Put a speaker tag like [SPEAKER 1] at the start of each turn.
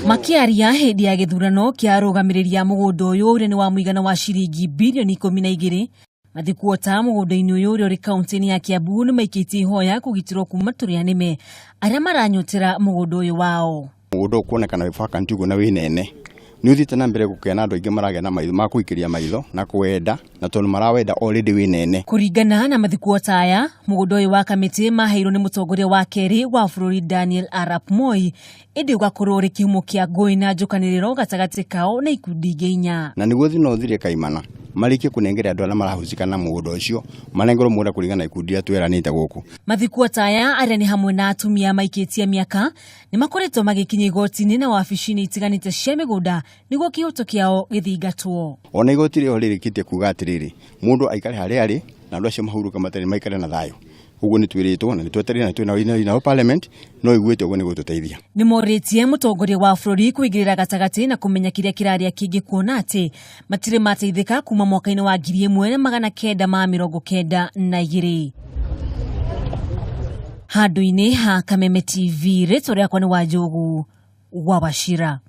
[SPEAKER 1] Makiaria hindi ya githurano kia rũgamĩrĩria mũgũnda ũyũ ũrĩa nĩ wa mũigana wa ciringi bilioni 12, mathikuota mũgũnda-inĩ ũyũ ũrĩa ũrĩ kaunti-inĩ ya Kiambu nĩ maikĩtie ihoya kũgitĩrwo kuma tũrĩa nĩme arĩa maranyotera mũgũnda ũyũ wao.
[SPEAKER 2] Mũgũnda ũkuonekana wĩ vacant ũguo na wĩ nene. Nĩ ũthiĩte na mbere gũkena andũ aingĩ maragĩa na maitho ma kũikĩria maitho na kwenda na tondũ marawenda already wĩ nene.
[SPEAKER 1] Kũringana na mathikuota aya, mũgũnda ũyũ wa Kamiti maheirwo nĩ mũtongoria wa kerĩ wa bũrũri Daniel Arap Moi, ĩndĩ ũgakorwo ũrĩ kĩhumo kĩa ngũĩ na njũkanĩrĩro gatagatĩ kao na ikundi ingĩ inya.
[SPEAKER 2] Na nĩguo thina ũthire kaimana marĩkie kũnengera andũ arĩa marahusika na mũgũnda ũcio manengerwo mũgũnda kũringana na ikundi iria tweranĩte gũkũ. Mathikuota
[SPEAKER 1] aya arĩa nĩ hamwe na atumia maikĩtie mĩaka nĩ makoretwo magĩkinya igoti-inĩ na wabici-inĩ itiganĩte cia mĩgũnda nĩguo kĩhoto kĩao gĩthingatwo.
[SPEAKER 2] Ona igoti rĩo rĩrĩkĩtie kuga atĩrĩrĩ, mũndũ aikare harĩa arĩ na andũ acio mahurũka matarĩ maikare na thayũ. Uguo nĩ twĩrĩtwo na nĩ twetereire na twĩna parliament no iguĩte ũguo nĩ gũtũteithia. Nĩ
[SPEAKER 1] morĩtie mũtongoria wa bũrũri kũingĩrĩra gatagatĩ na kũmenya kĩrĩa kĩrarĩa kĩngĩ kuona atĩ matirĩ mateithĩka kuma mwaka-inĩ wa 1992. Handũ-inĩ ha Kameme TV, rĩtwa rĩakwa nĩ Wanjogu wa Wachira.